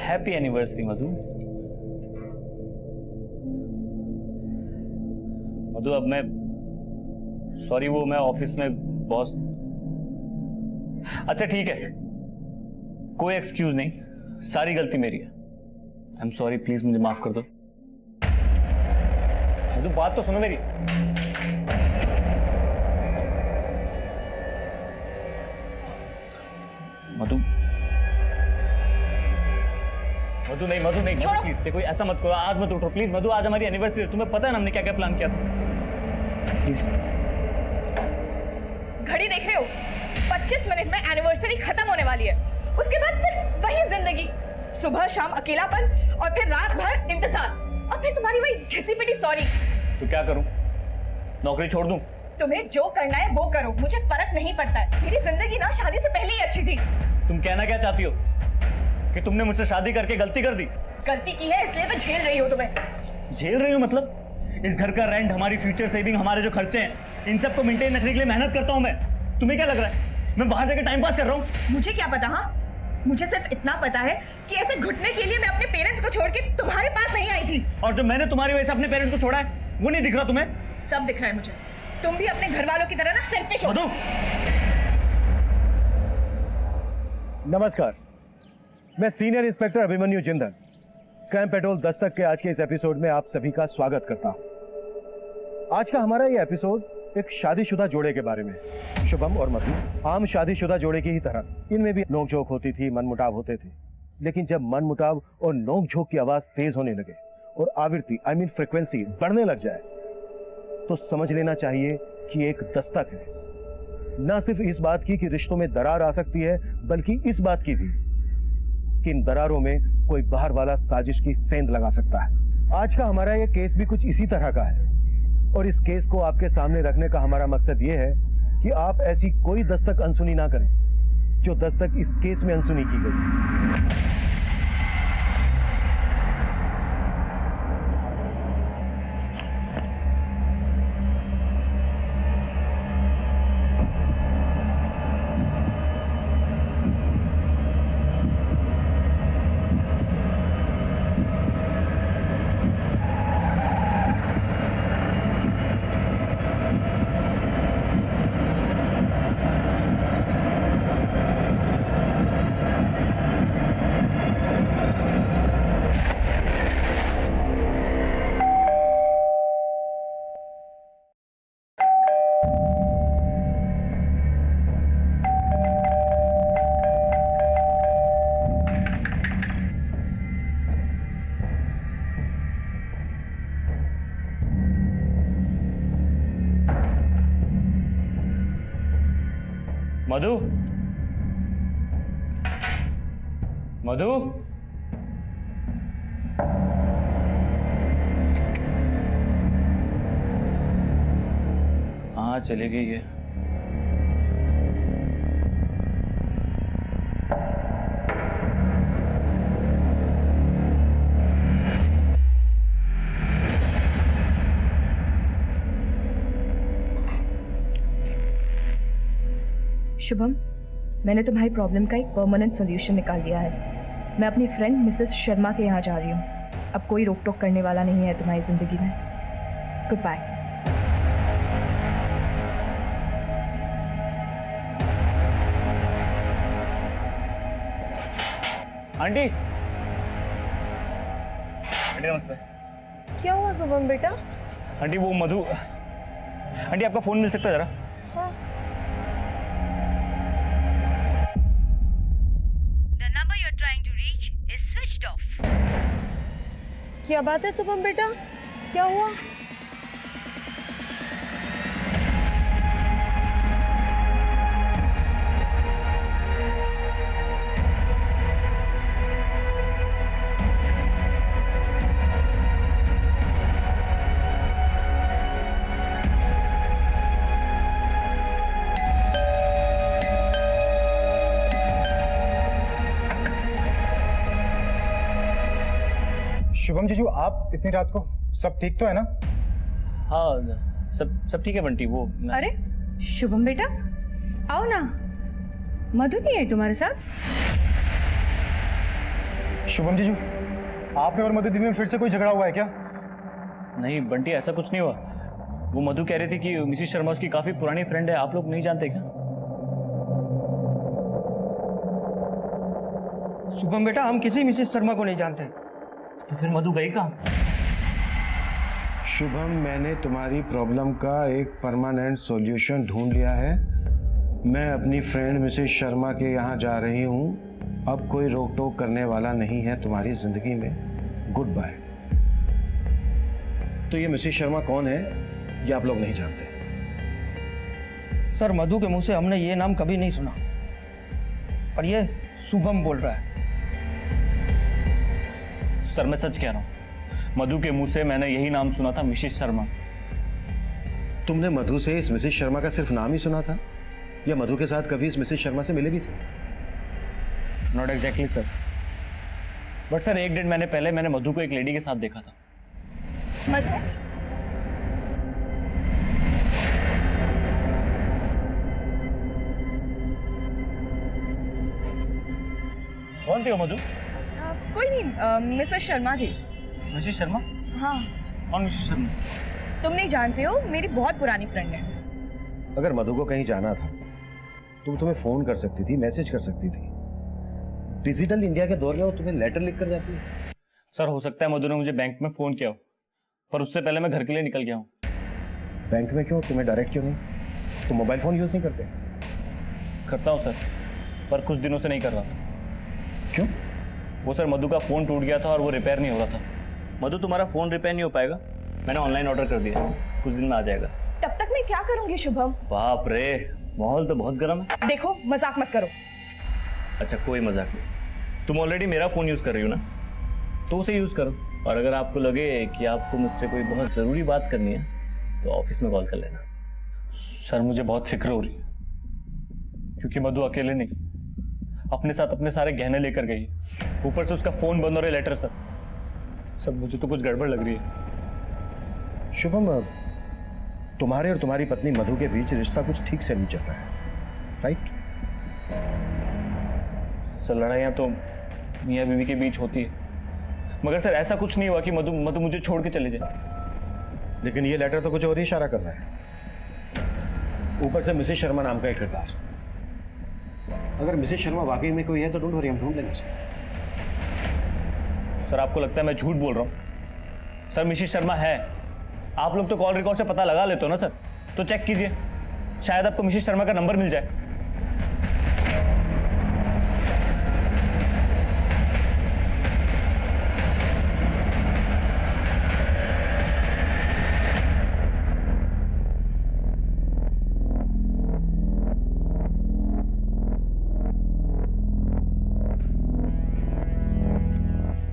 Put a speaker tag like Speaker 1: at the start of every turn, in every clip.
Speaker 1: Happy anniversary मधु। मधु अब मैं sorry, वो मैं ऑफिस में बॉस। अच्छा ठीक है, कोई एक्सक्यूज नहीं, सारी गलती मेरी है। आई एम सॉरी, प्लीज मुझे माफ कर दो। मधु बात तो सुनो मेरी। मधु मधु नहीं, मधु नहीं, प्लीज देखो ऐसा मत करो, आज मत उठो प्लीज। मधु आज हमारी एनिवर्सरी है, तुम्हें पता है ना हमने क्या क्या प्लान किया था। प्लीज।
Speaker 2: घड़ी देख रहे हो? 25 मिनट में एनिवर्सरी खत्म होने वाली है, उसके बाद फिर वही जिंदगी, सुबह शाम अकेलापन और फिर रात भर इंतजार और फिर तुम्हारी वही घिसी पिटी सॉरी।
Speaker 1: तो क्या करूं? नौकरी छोड़ दूं?
Speaker 2: तुम्हें जो करना है वो करो, मुझे फर्क नहीं पड़ता है। मेरी जिंदगी ना शादी से पहले ही अच्छी थी।
Speaker 1: तुम कहना क्या चाहती हो कि तुमने मुझसे शादी करके गलती कर दी?
Speaker 2: गलती की है इसलिए तो झेल रही हो। तुम्हें
Speaker 1: झेल रही हो मतलब? इस घर का रेंट, हमारी फ्यूचर सेविंग, हमारे जो खर्चे हैं, इन सब को मेंटेन रखने के लिए मेहनत करता हूं मैं। तुम्हें क्या लग रहा है मैं बाहर जाकर टाइम पास कर रहा हूं?
Speaker 2: मुझे क्या पता। हाँ, मुझे सिर्फ इतना पता है कि ऐसे घुटने के लिए मैं अपने पेरेंट्स को छोड़ के तुम्हारे पास नहीं आई थी।
Speaker 1: और जो मैंने तुम्हारी वजह से अपने पेरेंट्स को छोड़ा है वो नहीं दिख रहा तुम्हें?
Speaker 2: सब दिख रहा है मुझे। तुम भी अपने घर वालों की तरह ना सेल्फिश हो।
Speaker 3: नमस्कार, मैं senior inspector Abhimanyu Jindal crime petrol Dastak के आज के इस एपिसोड में आप सभी का स्वागत करता हूं। आज का हमारा ये एपिसोड एक शादीशुदा जोड़े के बारे में। शुभम और मधु आम शादीशुदा जोड़े की ही तरह इनमें भी नोकझोंक होती थी, मनमुटाव होते थे। लेकिन जब मनमुटाव और नोकझोंक की आवाज तेज होने लगे और आवृत्ति आई मीन फ्रीक्वेंसी बढ़ने लग जाए तो समझ लेना चाहिए कि एक दस्तक है। ना सिर्फ इस बात की कि रिश्तों में दरार आ सकती है, बल्कि इस बात की भी कि इन दरारों में कोई बाहर वाला साजिश की सेंध लगा सकता है। आज का हमारा ये केस भी कुछ इसी तरह का है और इस केस को आपके सामने रखने का हमारा मकसद ये है कि आप ऐसी कोई दस्तक अनसुनी ना करें जो दस्तक इस केस में अनसुनी की गई।
Speaker 1: मधु, मधु, हाँ चली गई है।
Speaker 2: शुभम, मैंने तुम्हारी प्रॉब्लम का एक परमानेंट सॉल्यूशन निकाल लिया है। मैं अपनी फ्रेंड मिसेस शर्मा के यहाँ जा रही हूँ। अब कोई रोक टोक करने वाला नहीं है तुम्हारी जिंदगी में। Good bye.
Speaker 1: आंटी, आंटी नमस्ते।
Speaker 2: क्या हुआ शुभम बेटा?
Speaker 1: आंटी वो मधु, आंटी आपका फोन मिल सकता है जरा?
Speaker 2: हाँ। क्या बात है शुभम बेटा, क्या हुआ?
Speaker 4: शुभम जीजू, आप इतनी रात को, सब ठीक तो है ना?
Speaker 1: हाँ सब ठीक है बंटी। वो
Speaker 5: अरे शुभम बेटा, आओ ना। मधु नहीं आई तुम्हारे साथ?
Speaker 4: शुभम जीजू, आपने और मधु दीदी में फिर से कोई झगड़ा हुआ है क्या?
Speaker 1: नहीं बंटी, ऐसा कुछ नहीं हुआ। वो मधु कह रही थी कि मिसिस शर्मा उसकी काफी पुरानी फ्रेंड है, आप लोग नहीं जानते क्या?
Speaker 6: शुभम बेटा, हम किसी मिसेस शर्मा को नहीं जानते।
Speaker 1: तो फिर मधु गई कहाँ?
Speaker 3: शुभम, मैंने तुम्हारी प्रॉब्लम का एक परमानेंट सॉल्यूशन ढूंढ लिया है। मैं अपनी फ्रेंड मिसेस शर्मा के यहाँ जा रही हूँ। अब कोई रोक टोक करने वाला नहीं है तुम्हारी जिंदगी में। Good bye. तो ये मिसेस शर्मा कौन है ये आप लोग नहीं जानते?
Speaker 6: सर, मधु के मुंह से हमने ये नाम कभी नहीं सुना, और ये शुभम बोल रहा है।
Speaker 1: सर मैं सच कह रहा हूँ, मधु के मुंह से मैंने यही नाम सुना था, मिसिस शर्मा।
Speaker 3: तुमने मधु से इस मिसेस शर्मा का सिर्फ नाम ही सुना था, या मधु के साथ कभी इस मिसेस शर्मा से मिले भी थे?
Speaker 1: Not exactly sir, but sir एक डेढ़ महीने पहले मैंने मधु को एक लेडी के साथ देखा था।
Speaker 2: मधु,
Speaker 1: कौन थी वो मधु?
Speaker 2: कोई नहीं, मिसेस शर्मा थी।
Speaker 1: मिसिस शर्मा?
Speaker 2: हाँ।
Speaker 1: कौन मिसिस शर्मा?
Speaker 2: तुम नहीं जानते हो, मेरी बहुत पुरानी फ्रेंड है।
Speaker 3: अगर मधु को कहीं जाना था तो वो तुम्हें फोन कर सकती थी, मैसेज कर सकती थी। डिजिटल इंडिया के दौर में वो तुम्हें लेटर लिख कर जाती है।
Speaker 1: सर हो सकता है मधु ने मुझे बैंक में फोन किया हो, पर उससे पहले मैं घर के लिए निकल गया हूँ।
Speaker 3: बैंक में क्यों? तुम्हें डायरेक्ट क्यों नहीं? तुम मोबाइल फोन यूज नहीं करते?
Speaker 1: करता हूँ सर, पर कुछ दिनों से नहीं कर रहा था।
Speaker 3: क्यों?
Speaker 1: वो सर मधु का फोन टूट गया था और वो रिपेयर नहीं हो रहा था। मधु तुम्हारा फोन रिपेयर नहीं हो पाएगा, मैंने ऑनलाइन ऑर्डर कर दिया, कुछ दिन में आ जाएगा।
Speaker 2: तब तक मैं क्या करूंगी शुभम?
Speaker 1: बाप रे, माहौल तो बहुत गर्म है।
Speaker 2: देखो, मजाक मत करो।
Speaker 1: अच्छा कोई मजाक नहीं, तुम ऑलरेडी मेरा फोन यूज कर रही हो ना, तो उसे यूज करो। और अगर आपको लगे कि आपको मुझसे कोई बहुत जरूरी बात करनी है तो ऑफिस में कॉल कर लेना। सर मुझे बहुत फिक्र हो रही है, क्योंकि मधु अकेले नहीं, अपने साथ अपने सारे गहने लेकर गई है, ऊपर से उसका फोन बंद हो रहा है, लेटर। सर मुझे तो कुछ गड़बड़ लग रही है।
Speaker 3: शुभम, तुम्हारे और तुम्हारी पत्नी मधु के बीच रिश्ता कुछ ठीक से नहीं चल रहा है, राइट?
Speaker 1: सर लड़ाइयाँ तो मियाँ बीवी के बीच होती है, मगर सर ऐसा कुछ नहीं हुआ कि मधु मुझे छोड़ के चले जाए।
Speaker 3: लेकिन ये लेटर तो कुछ और ही इशारा कर रहा है। ऊपर से मिसेस शर्मा नाम का एक किरदार। अगर मिसेस शर्मा वाकई में कोई है तो डोंट वरी, हम ढूंढ लेंगे उसे।
Speaker 1: सर आपको लगता है मैं झूठ बोल रहा हूँ? सर मिसेस शर्मा है, आप लोग तो कॉल रिकॉर्ड से पता लगा लेते हो ना सर, तो चेक कीजिए, शायद आपको मिसेस शर्मा का नंबर मिल जाए।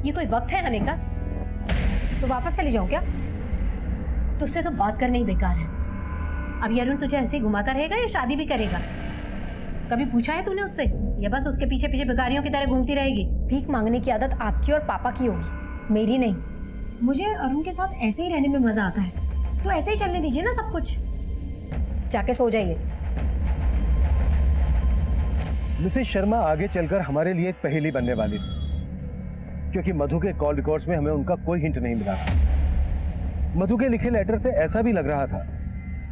Speaker 5: ये कोई वक्त है आने का? तो वापस चली जाऊं क्या? तुझसे तो बात करना ही बेकार है। अब ये अरुण तुझे ऐसे ही घुमाता रहेगा या शादी भी करेगा? कभी पूछा है तूने उससे, या बस उसके पीछे पीछे भिखारियों की तरह घूमती रहेगी?
Speaker 7: भीख मांगने की आदत आपकी और पापा की होगी, मेरी नहीं। मुझे अरुण के साथ ऐसे ही रहने में मजा आता है, तो ऐसे ही चलने दीजिए ना सब कुछ। जाके सो जाइए।
Speaker 3: मिसेस शर्मा आगे चलकर हमारे लिए एक पहेली बनने वाली थी, क्योंकि मधु के कॉल रिकॉर्ड्स में हमें उनका कोई हिंट नहीं मिला था। मधु के लिखे लेटर से ऐसा भी लग रहा था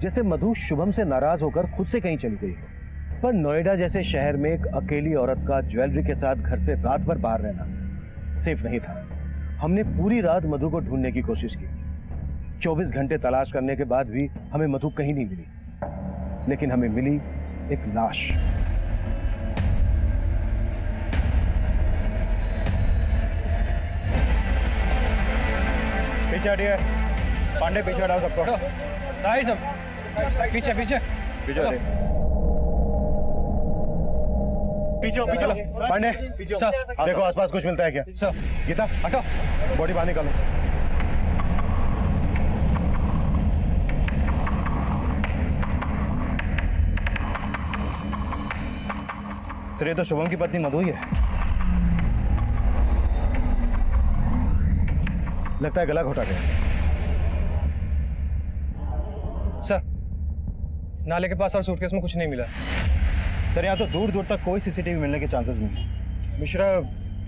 Speaker 3: जैसे मधु शुभम से नाराज होकर खुद से कहीं चली गई हो। पर नोएडा जैसे शहर में एक अकेली औरत का ज्वेलरी के साथ घर से रात भर बाहर रहना सेफ नहीं था। हमने पूरी रात मधु को ढूंढने की कोशिश की। 24 घंटे तलाश करने के बाद भी हमें मधु कहीं नहीं मिली, लेकिन हमें मिली एक लाश।
Speaker 4: पीछे हटिए, पांडे पीछे हटाओ सबको।
Speaker 6: साई सब पीछे पीछे
Speaker 4: पीछे हटे। पीछे हो, पीछे लो। पांडे देखो आसपास कुछ मिलता है क्या?
Speaker 6: सर
Speaker 4: गीता हटो, बॉडी बाहर निकालो। सर ये तो शुभम की पत्नी मधु ही है। लगता है गला घोटा गया।
Speaker 6: सर, नाले के पास और सूटकेस में कुछ नहीं मिला।
Speaker 4: सर यहाँ तो दूर दूर तक कोई सीसीटीवी मिलने के चांसेस नहीं है। मिश्रा,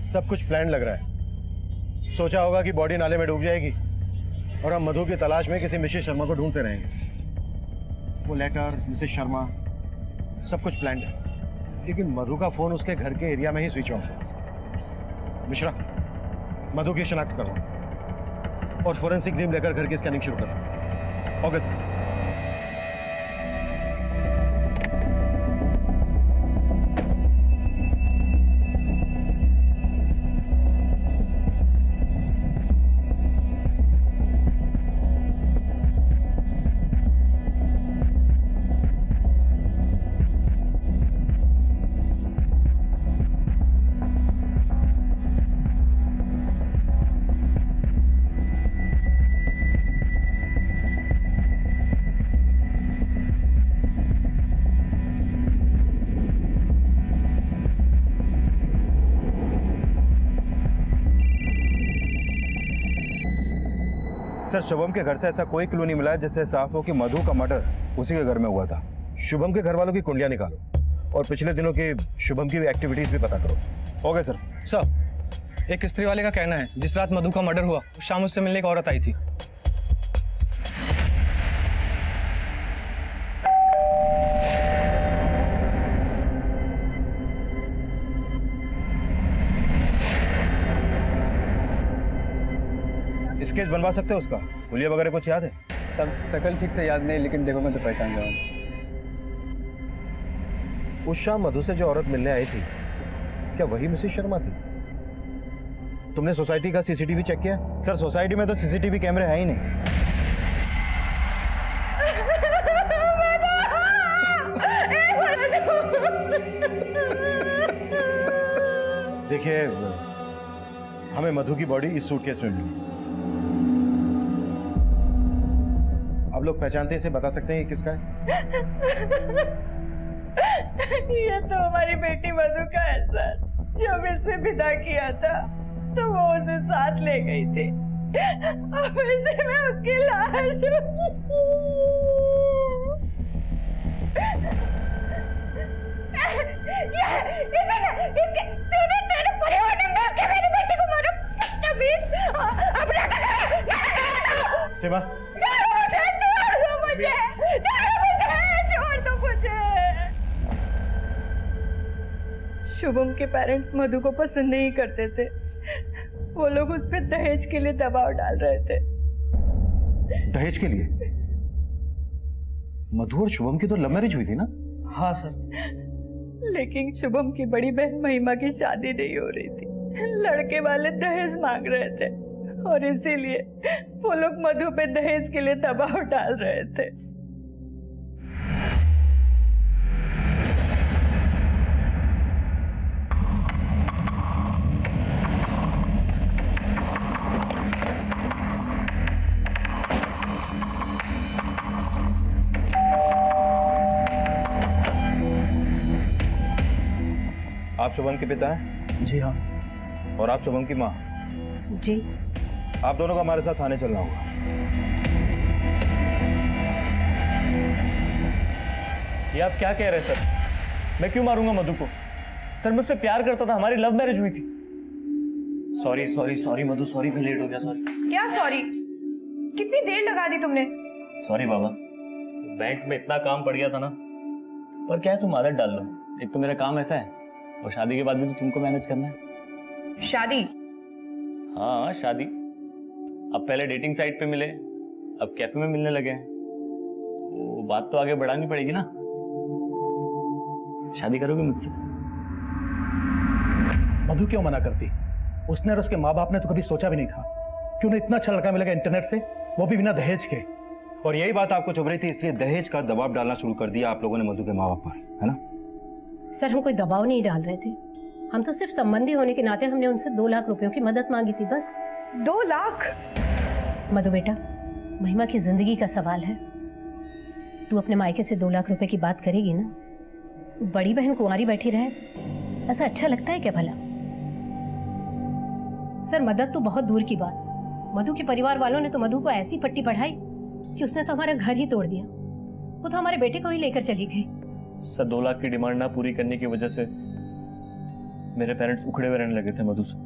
Speaker 3: सब कुछ प्लान लग रहा है। सोचा होगा कि बॉडी नाले में डूब जाएगी और हम मधु की तलाश में किसी मिसेस शर्मा को ढूंढते रहेंगे। वो लेटर, मिसेस शर्मा, सब कुछ प्लान है, लेकिन मधु का फोन उसके घर के एरिया में ही स्विच ऑफ है। मिश्रा, मधु की शिनाख्त करो और फोरेंसिक टीम लेकर घर की स्कैनिंग शुरू करो। Okay sir.
Speaker 8: सर, शुभम के घर से ऐसा कोई क्लू नहीं मिला है जिससे साफ हो कि मधु का मर्डर उसी के घर में हुआ था।
Speaker 3: शुभम के घर वालों की कुंडलियां निकालो और पिछले दिनों की शुभम की एक्टिविटीज भी पता करो।
Speaker 8: Okay sir.
Speaker 6: सर, एक स्त्री वाले का कहना है जिस रात मधु का मर्डर हुआ शाम उससे मिलने एक औरत आई थी।
Speaker 8: स्केच बनवा सकते हो उसका? हुलिया वगैरह कुछ याद है?
Speaker 9: सब शकल ठीक से याद नहीं, लेकिन देखो मैं तो पहचान जाऊँ।
Speaker 3: उस शाम मधु से जो औरत मिलने आई थी, क्या वही मिसेस शर्मा थी? तुमने सोसाइटी का सीसीटीवी चेक किया?
Speaker 8: सर, सोसाइटी में तो सीसीटीवी कैमरे है ही नहीं।
Speaker 3: देखिए, हमें मधु की बॉडी इस सूटकेस में मिली। आप लोग पहचानते हैं इसे? बता सकते हैं ये किसका है?
Speaker 2: ये तो हमारी बेटी मधु का है सर। जब इसे विदा किया था तो वो उसे साथ ले गई थी। अब इसे मैं उसकी लाश तेरे परिवार ने मिलकर मेरी बेटी को मारा।
Speaker 3: सीमा,
Speaker 2: शुभम के पेरेंट्स मधु को पसंद नहीं करते थे। वो लोग उस पर दहेज के लिए दबाव डाल रहे थे।
Speaker 3: दहेज के लिए? मधु और शुभम की तो लव मैरिज हुई थी ना?
Speaker 6: हाँ सर।
Speaker 2: लेकिन शुभम की बड़ी बहन महिमा की शादी नहीं हो रही थी। लड़के वाले दहेज मांग रहे थे और इसीलिए वो लोग मधु पे दहेज के लिए दबाव डाल रहे थे।
Speaker 8: आप शुभम के पिता हैं?
Speaker 6: जी हाँ।
Speaker 8: और आप शुभम की माँ?
Speaker 5: जी।
Speaker 8: आप दोनों को हमारे साथ थाने चलना होगा।
Speaker 1: ये आप क्या कह रहे हैं सर? मैं क्यों मारूंगा मधु को? सर, मुझसे प्यार करता था, हमारी लव मैरिज हुई थी। सॉरी सॉरी सॉरी मधु, सॉरी, मैं लेट हो गया, सॉरी।
Speaker 2: क्या सॉरी? कितनी देर लगा दी तुमने?
Speaker 1: सॉरी बाबा, बैंक में इतना काम पड़ गया था ना। पर क्या है, तुम आदत डाल लो। एक तो मेरा काम ऐसा है और शादी के बाद भी तो तुमको मैनेज करना है।
Speaker 2: शादी?
Speaker 1: हाँ, शादी। अब पहले डेटिंग साइट पे मिले, अब कैफे में मिलने लगे हैं। वो बात तो आगे बढ़ानी पड़ेगी ना। शादी करोगे मुझसे?
Speaker 10: मधु क्यों मना करती? उसने और उसके माँ बाप ने तो कभी सोचा भी नहीं था कि उन्हें इतना अच्छा लड़का मिलेगा इंटरनेट से, वो भी बिना दहेज के।
Speaker 8: और यही बात आपको चुभ रही थी, इसलिए दहेज का दबाव डालना शुरू कर दिया आप लोगों ने मधु के माँ बाप पर, है ना?
Speaker 5: सर, हम कोई दबाव नहीं डाल रहे थे। हम तो सिर्फ संबंधी होने के नाते हमने उनसे 2 लाख रुपयों की मदद मांगी थी, बस।
Speaker 2: 2 लाख?
Speaker 5: मधु बेटा, महिमा की जिंदगी का सवाल है। तू अपने मायके से 2 लाख रुपए की बात करेगी ना? बड़ी बहन कुंवारी बैठी रहे, ऐसा अच्छा लगता है क्या भला? सर, मदद तो बहुत दूर की बात, मधु के परिवार वालों ने तो मधु को ऐसी पट्टी पढ़ाई कि उसने तो हमारा घर ही तोड़ दिया। वो तो हमारे बेटे को ही लेकर चली गई।
Speaker 1: सर, 2 लाख की डिमांड ना पूरी करने की वजह से मेरे पेरेंट्स उखड़े हुए रहने लगे थे मधु से।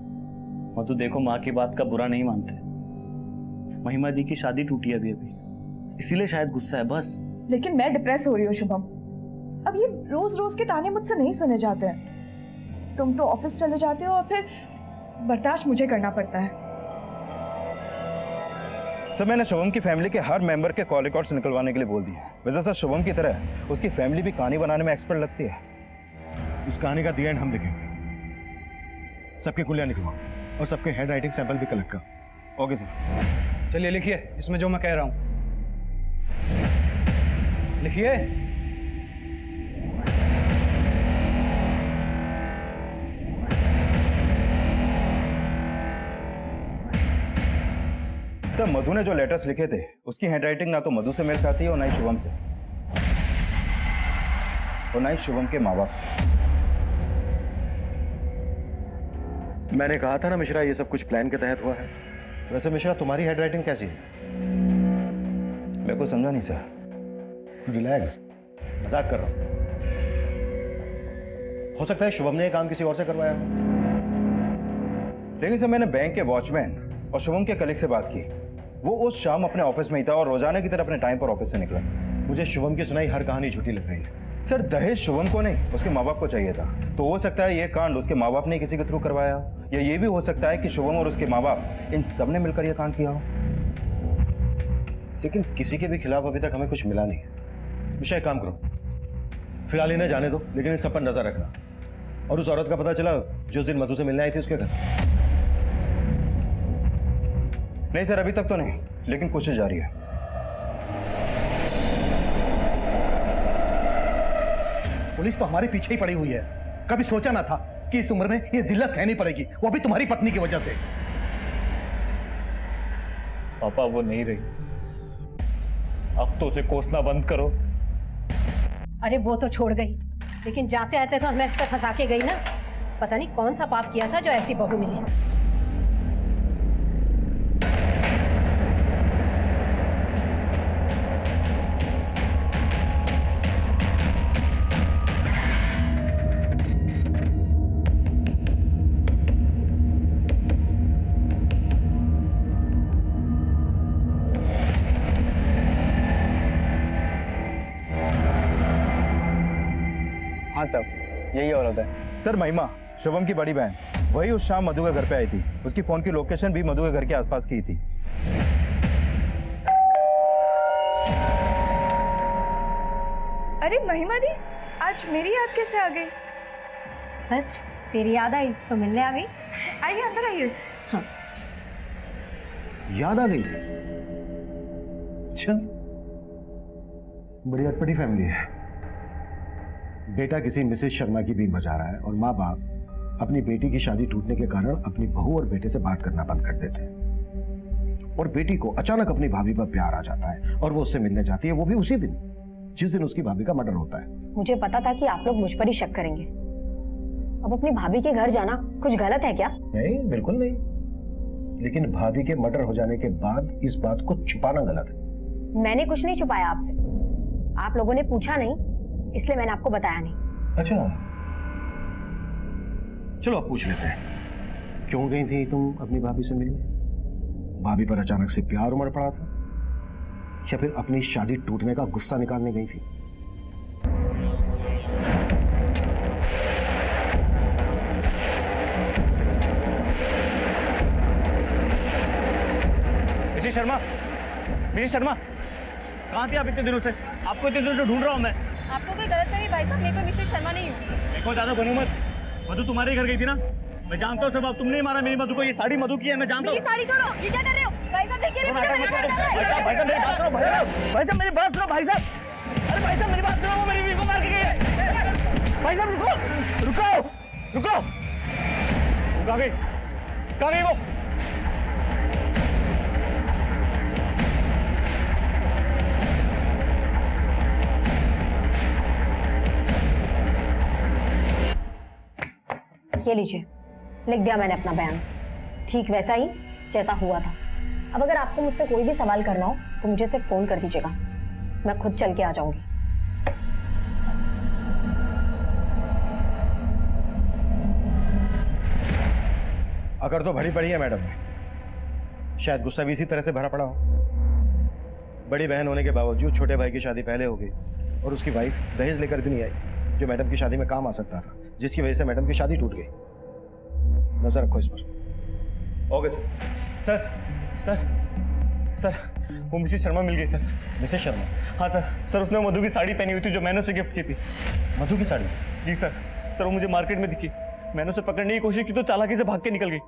Speaker 1: मधु देखो, माँ की बात का बुरा नहीं मानते। महिमा दी की शादी टूटी अभी अभी, इसीलिए शायद गुस्सा है बस।
Speaker 2: लेकिन मैं डिप्रेस हो रही हूँ शुभम। अब ये रोज रोज के ताने मुझसे नहीं सुने जाते हैं। तुम तो ऑफिस चले जाते हो और फिर बर्दाश्त मुझे करना पड़ता है।
Speaker 8: सर मैंने शुभम की फैमिली के हर मेंबर के कॉल रिकॉर्ड्स निकलवाने के लिए बोल दिया। वैसे सर शुभम की तरह उसकी फैमिली भी कहानी बनाने में एक्सपर्ट लगती है।
Speaker 3: इस कहानी का दी एंड हम लिखेंगे। सबकी कुलियां निकलवाओ और सबके हैंड राइटिंग सैंपल भी कलेक्ट करो।
Speaker 8: Okay sir.
Speaker 10: चलिए लिखिए इसमें जो मैं कह रहा हूं, लिखिए।
Speaker 8: सर मधु ने जो लेटर्स लिखे थे उसकी हैंडराइटिंग ना तो मधु से मेल खाती है और ना ही शुभम से, और ना ही शुभम के माँ बाप से।
Speaker 3: मैंने कहा था ना मिश्रा, ये सब कुछ प्लान के तहत हुआ है। वैसे मिश्रा, तुम्हारी हैंडराइटिंग कैसी है?
Speaker 8: मेरे को समझा नहीं सर।
Speaker 3: रिलैक्स, मजाक कर रहा हूं। हो सकता है शुभम ने ये काम किसी और से करवाया हो।
Speaker 8: लेकिन सर मैंने बैंक के वॉचमैन और शुभम के कलीग से बात की। वो उस शाम अपने ऑफिस में ही था और रोजाना की तरह अपने टाइम पर ऑफिस से निकला।
Speaker 3: मुझे शुभम की सुनाई हर कहानी झूठी लग रही है।
Speaker 8: सर दहेज शुभम को नहीं, उसके माँ बाप को चाहिए था। तो हो सकता है ये कांड उसके माँ बाप ने किसी के थ्रू करवाया हो, या ये भी हो सकता है कि शुभम और उसके माँ बाप इन सब ने मिलकर यह कांड किया हो।
Speaker 3: लेकिन किसी के भी खिलाफ अभी तक हमें कुछ मिला नहीं है। मिश्रा, एक काम करो, फिलहाल इन्हें जाने दो, लेकिन इस सब पर नजर रखना। और उस औरत का पता चला जो उस दिन मधु से मिलने आई थी उसके घर?
Speaker 8: नहीं सर, अभी तक तो नहीं, लेकिन कोशिश जारी है।
Speaker 10: पुलिस तो हमारे पीछे ही पड़ी हुई है। कभी सोचा ना था कि इस उम्र में ये जिल्लत सहनी पड़ेगी, वो भी तुम्हारी पत्नी की वजह से।
Speaker 1: पापा वो नहीं रही, अब तो उसे कोसना बंद करो।
Speaker 5: अरे वो तो छोड़ गई, लेकिन जाते आते तो हमें ऐसे फंसा के गई ना। पता नहीं कौन सा पाप किया था जो ऐसी बहू मिली।
Speaker 9: हाँ साहब, यही औरत है।
Speaker 8: सर महिमा, शुभम की बड़ी बहन, वही उस शाम मधु के घर पे आई थी। उसकी फोन की लोकेशन भी मधु के घर के आसपास की थी।
Speaker 2: अरे महिमा दी, आज मेरी याद कैसे आ गई?
Speaker 7: बस तेरी याद आई तो मिलने आ गई।
Speaker 2: आइए अंदर आइए।
Speaker 7: हाँ।
Speaker 3: याद आ गई? अच्छा, बड़ी अटपटी फैमिली है। बेटा किसी मिसेस शर्मा की बीन बजा रहा है और माँ बाप अपनी बेटी की शादी टूटने के कारण अपनी बहू और बेटे से बात करना बंद कर देते हैं। और बेटी को अचानक अपनी भाभी पर प्यार आ जाता है और वो उससे मिलने जाती है, वो भी उसी दिन जिस दिन उसकी भाभी का मर्डर होता है।
Speaker 7: मुझे पता था कि आप लोग मुझ पर ही शक करेंगे। अब अपनी भाभी के घर जाना कुछ गलत है क्या?
Speaker 3: नहीं, बिल्कुल नहीं। लेकिन भाभी के मर्डर हो जाने के बाद इस बात को छुपाना गलत है।
Speaker 7: मैंने कुछ नहीं छुपाया आपसे। आप लोगों ने पूछा नहीं, इसलिए मैंने आपको बताया नहीं।
Speaker 3: अच्छा, चलो अब पूछ लेते हैं, क्यों गई थी तुम अपनी भाभी से मिलने? भाभी पर अचानक से प्यार उमड़ पड़ा था, या फिर अपनी शादी टूटने का गुस्सा निकालने गई थी?
Speaker 1: मिसेस शर्मा, कहाँ थे आप इतने दिनों से? आपको इतने दिनों से ढूंढ रहा हूँ मैं।
Speaker 2: आपको कोई गलत नहीं भाई साहब, मैं कोई मिसेस शर्मा नहीं हूँ।
Speaker 1: देखो ज्यादा बनो मत। मधु तुम्हारे घर गई थी ना, मैं जानता हूँ सब। अब तुमने ही मारा मेरी मधु को। ये साड़ी मधु की है, मैं जानता हूँ।
Speaker 2: साड़ी छोड़ो, ये क्या कर रहे हो? भाई साहब देखिए,
Speaker 1: भाई साहब मेरी बात सुनो। भाई साहब मेरी बात सुनो। भाई साहब, अरे भाई साहब मेरी बात सुनो। वो मेरी बीवी को मार के गई है। भाई साहब रुको। कहाँ गई वो?
Speaker 7: ये लीजिए, लिख दिया मैंने अपना बयान, ठीक वैसा ही जैसा हुआ था। अब अगर आपको मुझसे कोई भी सवाल करना हो तो मुझे सिर्फ फोन कर दीजिएगा, मैं खुद चल के आ जाऊंगी।
Speaker 3: अगर तो भरी पड़ी है मैडम ने, शायद गुस्सा भी इसी तरह से भरा पड़ा हो। बड़ी बहन होने के बावजूद छोटे भाई की शादी पहले हो गई और उसकी वाइफ दहेज लेकर भी नहीं आई, जो मैडम की शादी में काम आ सकता था, जिसकी वजह से मैडम की शादी टूट गई। नजर रखो इस पर।
Speaker 8: Okay sir.
Speaker 1: Sir sir sir वो मिसेस शर्मा मिल गई सर।
Speaker 3: मिसेस शर्मा?
Speaker 1: हाँ सर उसने मधु की साड़ी पहनी हुई थी जो मैंने उसे गिफ्ट की थी।
Speaker 3: मधु की साड़ी?
Speaker 1: जी सर वो मुझे मार्केट में दिखी। मैंने उसे पकड़ने की कोशिश की तो चालाकी से भाग के निकल गई,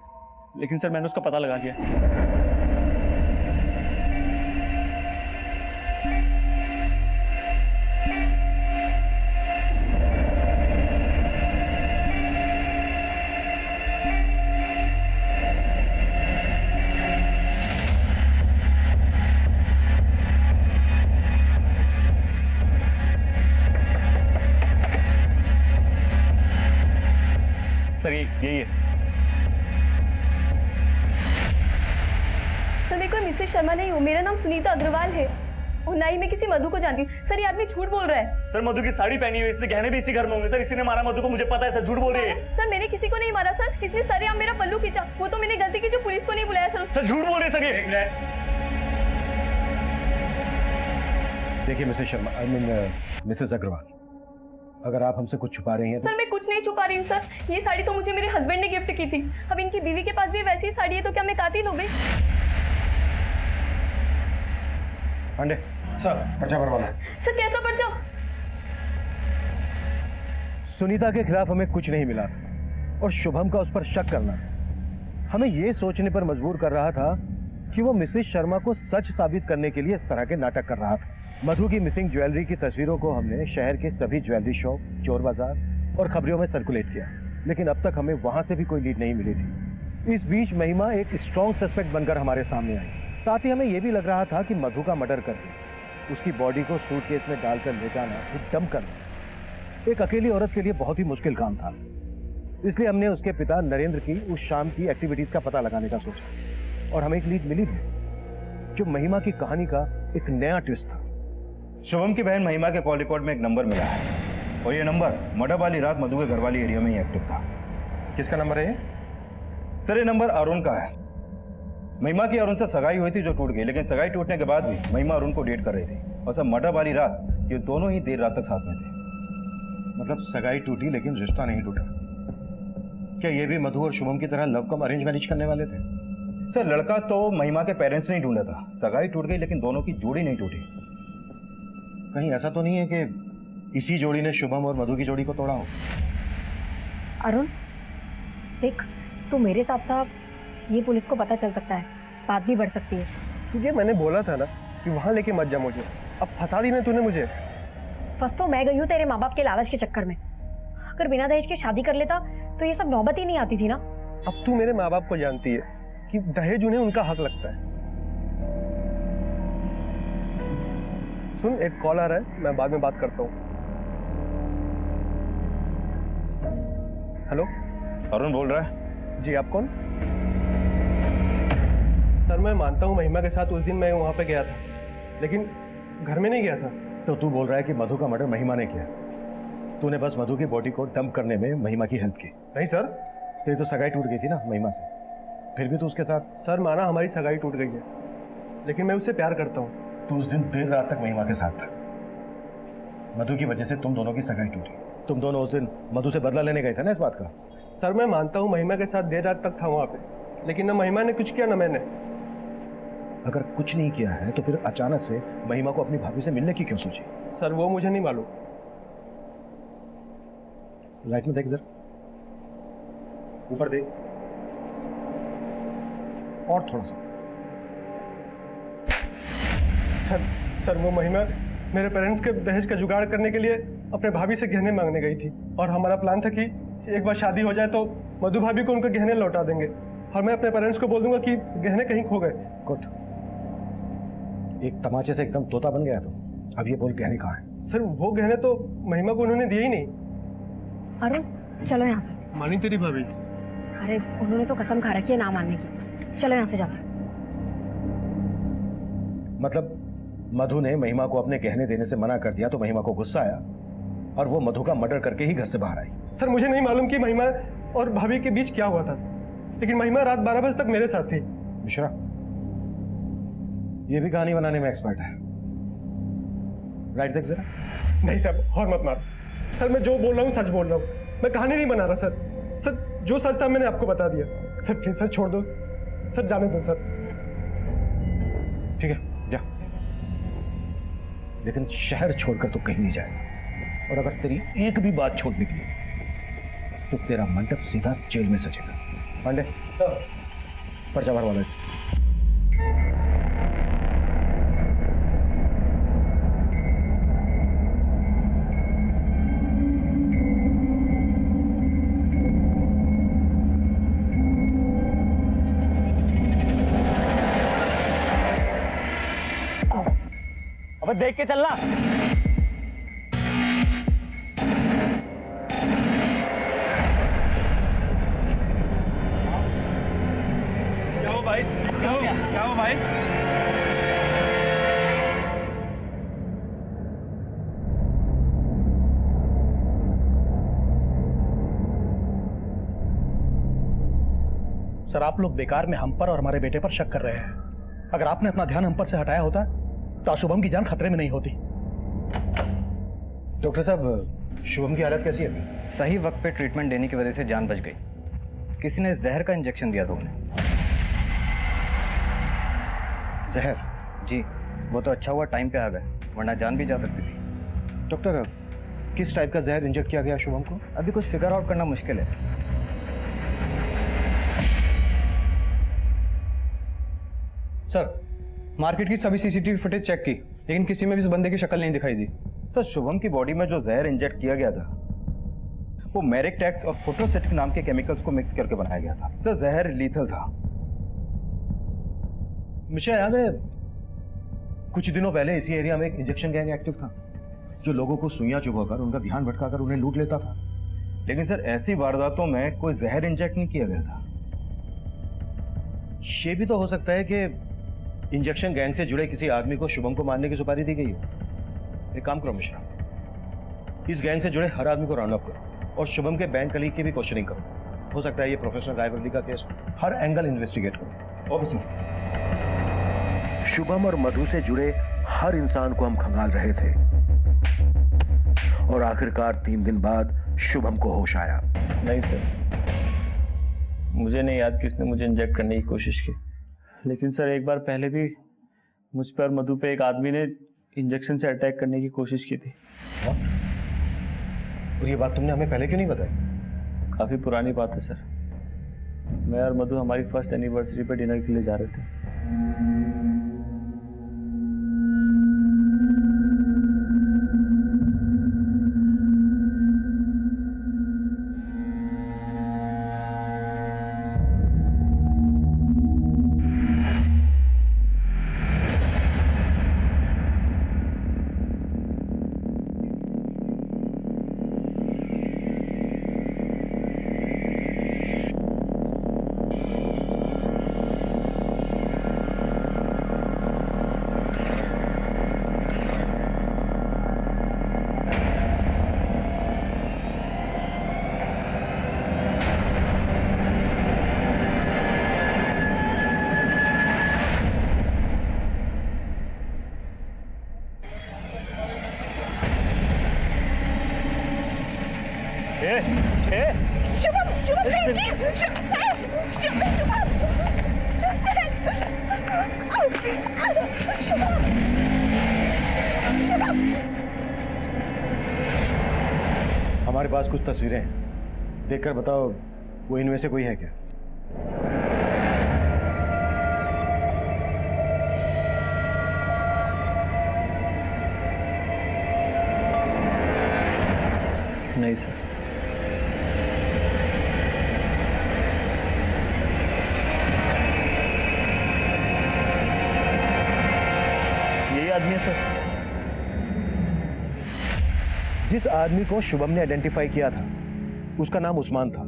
Speaker 1: लेकिन सर मैंने उसका पता लगा लिया। सर यही है।
Speaker 2: सर मैं कोई मिसेस शर्मा नहीं हूँ, मेरा नाम सुनीता अग्रवाल है और ना ही मैं किसी मधु को जानती हूँ। सर ये आदमी झूठ बोल रहा है।
Speaker 1: सर मधु की साड़ी पहनी हुई, इसने गहने भी इसी घर में होंगे। सर इसी ने मारा मधु को, मुझे पता है सर, झूठ बोल रही है।
Speaker 2: सर मैंने किसी को नहीं मारा सर, इसने सरेआम मेरा पल्लू खींचा। वो तो मैंने गलती की जो पुलिस को नहीं बुलाया सर।
Speaker 1: सर झूठ बोल रहे सर ये।
Speaker 3: देखिए Mrs Sharma, I mean Mrs Agarwal, अगर आप हमसे कुछ छुपा रही हैं तो...
Speaker 2: सर मैं कुछ नहीं छुपा रही हूँ सर। ये साड़ी तो मुझे मेरे हस्बैंड ने गिफ्ट की थी। अब इनकी बीवी के पास भी वैसी ही साड़ी है, तो क्या मैं कातिल हो गई?
Speaker 3: पांडे सर, पर्चा भरवा लो।
Speaker 2: सर कैसा पर्चा?
Speaker 3: सुनीता के खिलाफ हमें कुछ नहीं मिला और शुभम का उस पर शक करना हमें यह सोचने पर मजबूर कर रहा था कि वो मिसेस शर्मा को सच साबित करने के लिए इस तरह के नाटक कर रहा था। मधु की मिसिंग ज्वेलरी की तस्वीरों को हमने शहर के सभी ज्वेलरी शॉप, चोर बाजार और खबरों में सर्कुलेट किया, लेकिन अब तक हमें वहां से भी कोई लीड नहीं मिली थी। इस बीच महिमा एक स्ट्रॉन्ग सस्पेक्ट बनकर हमारे सामने आई। साथ ही हमें यह भी लग रहा था कि मधु का मर्डर करके उसकी बॉडी को सूटकेस में डालकर ले जाना, फिर डंप करना एक अकेली औरत के लिए बहुत ही मुश्किल काम था। इसलिए हमने उसके पिता नरेंद्र की उस शाम की एक्टिविटीज का पता लगाने का सोचा और हमें एक लीड मिली भी, जो महिमा की कहानी का एक नया ट्विस्ट था।
Speaker 8: शुभम की बहन महिमा के कॉल रिकॉर्ड में एक नंबर मिला है और ये नंबर मर्डर वाली रात मधु के घर वाली एरिया में ही एक्टिव था।
Speaker 3: किसका नंबर है ये?
Speaker 8: सर ये नंबर अरुण का है। महिमा की अरुण से सगाई हुई थी जो टूट गई, लेकिन सगाई टूटने के बाद भी महिमा अरुण को डेट कर रही थी और सर मर्डर वाली रात ये दोनों ही देर रात तक साथ में थे।
Speaker 3: मतलब सगाई टूटी लेकिन रिश्ता नहीं टूटा। क्या ये भी मधु और शुभम की तरह लव कम अरेंज मैरिज करने वाले थे?
Speaker 8: सर लड़का तो महिमा के पेरेंट्स ने ही ढूंढा था, सगाई टूट गई लेकिन दोनों की जोड़ी नहीं टूटी।
Speaker 3: कहीं ऐसा तो नहीं है कि इसी जोड़ी ने शुभम और मधु की जोड़ी को तोड़ा हो?
Speaker 7: अरुण देख, तू मेरे साथ था, ये पुलिस को पता चल सकता है, बात भी बढ़ सकती है।
Speaker 9: तुझे मैंने बोला था ना कि वहां लेके मत जा मुझे, अब फंसा दी ना तूने मुझे।
Speaker 7: फंस तो मैं गई हूँ तेरे माँ बाप के लालच के चक्कर में। अगर बिना दहेज के शादी कर लेता तो ये सब नौबत ही नहीं आती थी ना।
Speaker 9: अब तू मेरे माँ बाप को जानती है कि दहेज उन्हें उनका हक लगता है। सुन, एक कॉल आ रहा है, मैं बाद में बात करता हूँ। हेलो,
Speaker 8: अरुण बोल रहा है।
Speaker 9: जी, आप कौन? सर मैं मानता हूँ महिमा के साथ उस दिन मैं वहां पे गया था, लेकिन घर में नहीं गया था।
Speaker 3: तो तू बोल रहा है कि मधु का मर्डर महिमा ने किया? तूने बस मधु की बॉडी को डंप करने में महिमा की हेल्प की?
Speaker 9: नहीं सर।
Speaker 3: तेरी तो सगाई टूट गई थी ना महिमा से, फिर भी तू उसके साथ?
Speaker 9: सर माना हमारी सगाई टूट गई है, लेकिन मैं उससे प्यार करता हूँ।
Speaker 3: तू उस दिन देर रात तक महिमा के साथ था, मधु की वजह से तुम दोनों की सगाई टूटी। तुम दोनों उस दिन मधु से बदला लेने गए थे ना इस बात का?
Speaker 9: सर मैं मानता हूँ महिमा के साथ देर रात तक था वहां पे, लेकिन ना महिमा ने कुछ किया ना मैंने।
Speaker 3: अगर कुछ नहीं किया है तो फिर अचानक से महिमा को अपनी भाभी से मिलने की क्यों सोची?
Speaker 9: सर वो मुझे नहीं मालूम।
Speaker 3: लाइट में देख जरा, ऊपर देख, और थोड़ा सा।
Speaker 9: सर वो महिमा मेरे पेरेंट्स के दहेज का जुगाड़ करने के लिए अपने भाभी से गहने मांगने गई थी और हमारा प्लान था कि एक बार शादी हो जाए तो मधु भाभी को उनके गहने लौटा देंगे और मैं अपने पेरेंट्स को बोल दूंगा कि गहने कहीं खो गए।
Speaker 3: गुड, एक तमाचे से एकदम तोता बन गया तो अब ये बोल गहने कहाँ है?
Speaker 9: सर वो गहने तो महिमा को उन्होंने दिए ही नहीं।
Speaker 7: अरुण चलो यहाँ से।
Speaker 9: मानी तेरी भाभी?
Speaker 7: अरे उन्होंने तो कसम खा रखी है ना मानने की, चलो यहाँ से जाते हैं।
Speaker 3: मतलब मधु ने महिमा को अपने गहने देने से मना कर दिया तो महिमा को गुस्सा आया और वो मधु का मर्डर करके ही घर से बाहर आई।
Speaker 9: सर मुझे नहीं मालूम कि महिमा और भाभी के बीच क्या हुआ था, लेकिन महिमा रात 12 बजे तक मेरे साथ थी।
Speaker 3: मिश्रा, ये भी कहानी बनाने में एक्सपर्ट है। राइट देख जरा।
Speaker 9: नहीं साहब, और मत मार सर, मैं जो बोल रहा हूँ सच बोल रहा हूँ, मैं कहानी नहीं बना रहा सर। सर जो सच था मैंने आपको बता दिया। सर प्लीज सर छोड़ दो सर, जाने दो सर।
Speaker 3: ठीक है जा, लेकिन शहर छोड़कर तो कहीं नहीं जाएगा, और अगर तेरी एक भी बात छोड़ निकली तो तेरा मंडप सीधा जेल में सजेगा। पांडे सर, पर्चा भरवा लो इससे।
Speaker 1: अबे देख के चलना। क्या हो भाई? क्या हो भाई?
Speaker 10: सर आप लोग बेकार में हम पर और हमारे बेटे पर शक कर रहे हैं। अगर आपने अपना ध्यान हम पर से हटाया होता तो शुभम की जान खतरे में नहीं होती।
Speaker 3: डॉक्टर साहब, शुभम की हालत कैसी है अभी?
Speaker 11: सही वक्त पे ट्रीटमेंट देने की वजह से जान बच गई। किसी ने जहर का इंजेक्शन दिया था उन्हें।
Speaker 3: जहर?
Speaker 11: जी, वो तो अच्छा हुआ टाइम पे आ गए, वरना जान भी जा सकती थी।
Speaker 3: डॉक्टर, किस टाइप का जहर इंजेक्ट किया गया शुभम को?
Speaker 11: अभी कुछ फिगर आउट करना मुश्किल है।
Speaker 6: सर मार्केट की सभी सीसीटीवी फुटेज चेक की, लेकिन किसी में भी इस बंदे की शक्ल नहीं दिखाई दी।
Speaker 8: सर शुभम की बॉडी में जो जहर इंजेक्ट किया गया था वो मेरिकटेक्स और फोटोसेटिक नाम के केमिकल्स को मिक्स करके बनाया गया था। सर जहर लीथल था।
Speaker 3: मिश्रा, याद है कुछ दिनों पहले इसी एरिया में एक इंजेक्शन गैंग एक्टिव था जो लोगों को सुइयां चुभाकर उनका ध्यान भटकाकर उन्हें लूट लेता था।
Speaker 8: लेकिन सर ऐसी वारदातों में कोई जहर इंजेक्ट नहीं किया गया था।
Speaker 3: ये भी तो हो सकता है कि इंजेक्शन गैंग से जुड़े किसी आदमी को शुभम को मारने की सुपारी दी गई हो। एक काम करो मिश्रा, इस गैंग से जुड़े हर आदमी को राउंड अप करो और शुभम के बैंक कलीग की भी क्वेश्चनिंग करो। हो सकता है ये प्रोफेसर रायवर्दी का केस, हर एंगल इन्वेस्टिगेट करो।
Speaker 8: Okay sir.
Speaker 12: शुभम और मधु से जुड़े हर इंसान को हम खंगाल रहे थे और आखिरकार 3 दिन बाद शुभम को होश आया।
Speaker 1: नहीं सर, मुझे नहीं याद किसने मुझे इंजेक्ट करने की कोशिश की, लेकिन सर एक बार पहले भी मुझ पर और मधु पे एक आदमी ने इंजेक्शन से अटैक करने की कोशिश की थी।
Speaker 3: और ये बात तुमने हमें पहले क्यों नहीं बताई?
Speaker 1: काफी पुरानी बात है सर। मैं और मधु हमारी फर्स्ट एनिवर्सरी पे डिनर के लिए जा रहे थे।
Speaker 3: हमारे पास कुछ तस्वीरें हैं, देखकर बताओ वो इनमें से कोई है क्या?
Speaker 1: नहीं सर। यही आदमी है सर।
Speaker 3: जिस आदमी को शुभम ने आइडेंटिफाई किया था उसका नाम उस्मान था।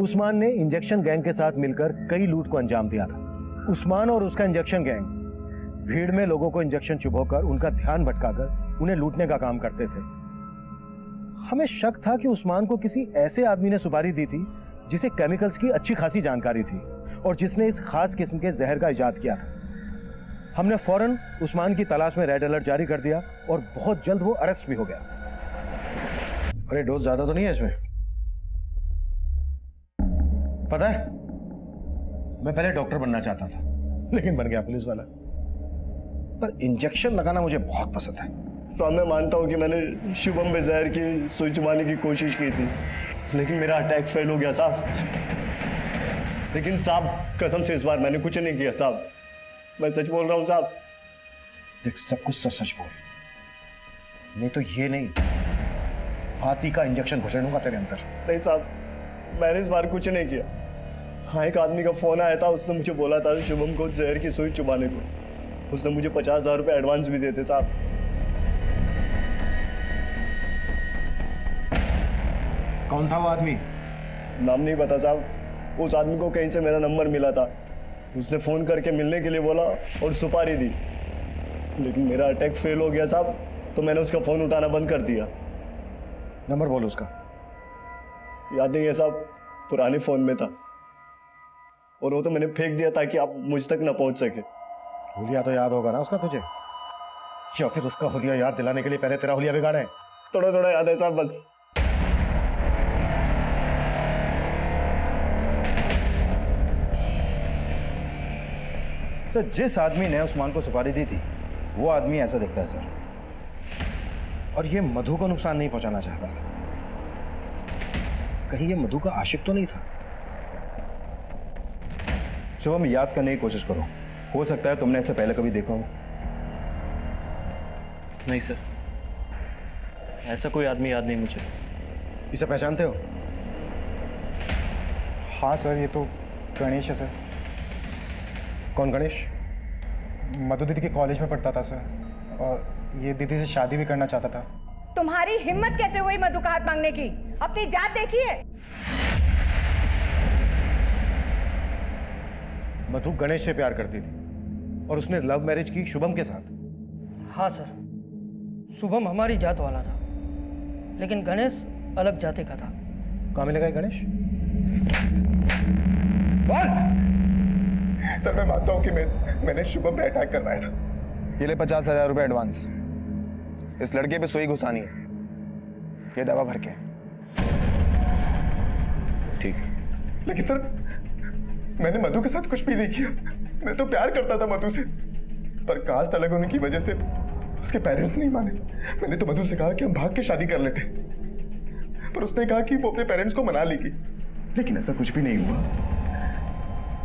Speaker 3: उस्मान ने इंजेक्शन गैंग के साथ मिलकर कई लूट को अंजाम दिया था। उस्मान और उसका इंजेक्शन गैंग भीड़ में लोगों को इंजेक्शन चुभोकर उनका ध्यान भटकाकर उन्हें लूटने का काम करते थे। हमें शक था कि उस्मान को किसी ऐसे आदमी ने सुपारी दी थी जिसे केमिकल्स की अच्छी खासी जानकारी थी और जिसने इस खास किस्म के जहर का इजाद किया था। हमने फौरन उस्मान की तलाश में रेड अलर्ट जारी कर दिया और बहुत जल्द वो अरेस्ट भी हो गया।
Speaker 4: अरे डोज ज्यादा तो नहीं है इसमें? पता है, मैं पहले डॉक्टर बनना चाहता था, लेकिन बन गया पुलिस वाला। पर इंजेक्शन लगाना मुझे बहुत पसंद है।
Speaker 9: साहब मैं मानता हूँ कि मैंने शुभम पे जहर की सुई चुबाने की कोशिश की थी, लेकिन मेरा अटैक फेल हो गया साहब। लेकिन साहब कसम से इस बार मैंने कुछ नहीं किया साहब, मैं सच बोल रहा हूँ साहब।
Speaker 4: देख, सब कुछ सच सच बोल, नहीं तो ये नहीं, हाथी का इंजेक्शन घुसेड़ूंगा तेरे अंदर।
Speaker 9: नहीं साहब, मैंने इस बार कुछ नहीं किया। हाँ, एक आदमी का फोन आया था, उसने मुझे बोला था शुभम को जहर की सुई चुबाने को। उसने मुझे 50,000 रुपये एडवांस भी देते साहब।
Speaker 4: कौन था वो आदमी?
Speaker 9: नाम नहीं पता साहब, उस आदमी को कहीं से मेरा नंबर मिला था, उसने फोन करके मिलने के लिए बोला और सुपारी दी, लेकिन मेरा अटैक फेल हो गया साहब, तो मैंने उसका फोन उठाना बंद कर दिया।
Speaker 4: नंबर बोलो उसका।
Speaker 9: याद नहीं है साहब, पुराने फोन में था, और वो तो मैंने फेंक दिया ताकि आप मुझ तक ना पहुंच सके।
Speaker 4: हुलिया तो याद होगा ना उसका तुझे, या फिर उसका हुलिया याद दिलाने के लिए पहले तेरा हुलिया बिगाड़ा है?
Speaker 9: थोड़ा थोड़ा याद है साहब बस।
Speaker 8: सर, जिस आदमी ने उस्मान को सुपारी दी थी वो आदमी ऐसा दिखता है सर।
Speaker 4: और ये मधु को नुकसान नहीं पहुंचाना चाहता था। कहीं ये मधु का आशिक तो नहीं था?
Speaker 8: शुभम, याद करने की कोशिश करो, हो सकता है तुमने इसे पहले कभी देखा हो।
Speaker 1: नहीं सर, ऐसा कोई आदमी याद नहीं मुझे।
Speaker 4: इसे पहचानते हो?
Speaker 13: हाँ सर, ये तो गणेश है सर।
Speaker 4: कौन गणेश?
Speaker 13: मधु दीदी के कॉलेज में पढ़ता था सर, और ये दीदी से शादी भी करना चाहता था।
Speaker 14: तुम्हारी हिम्मत कैसे हुई मधु का हाथ मांगने की? अपनी जात देखिए।
Speaker 3: मधु गणेश से प्यार करती थी और उसने लव मैरिज की शुभम के साथ।
Speaker 6: हाँ सर, शुभम हमारी जात वाला था, लेकिन गणेश अलग जाति का था।
Speaker 3: कहाँ मिलेगा ये गणेश?
Speaker 9: सर मैं मानता हूँ कि मैंने शुभम पे अटैक करवाया था।
Speaker 8: ये ले 50,000 रुपये एडवांस। इस लड़के पे सुई घुसानी है, ये दवा भर के।
Speaker 1: ठीक है।
Speaker 9: लेकिन सर मैंने मधु के साथ कुछ भी नहीं किया, मैं तो प्यार करता था मधु से, पर कास्ट अलग होने की वजह से उसके पेरेंट्स नहीं माने। मैंने तो मधु से कहा कि हम भाग के शादी कर लेते, पर उसने कहा कि वो अपने पेरेंट्स को मना लेगी, लेकिन ऐसा कुछ भी नहीं हुआ।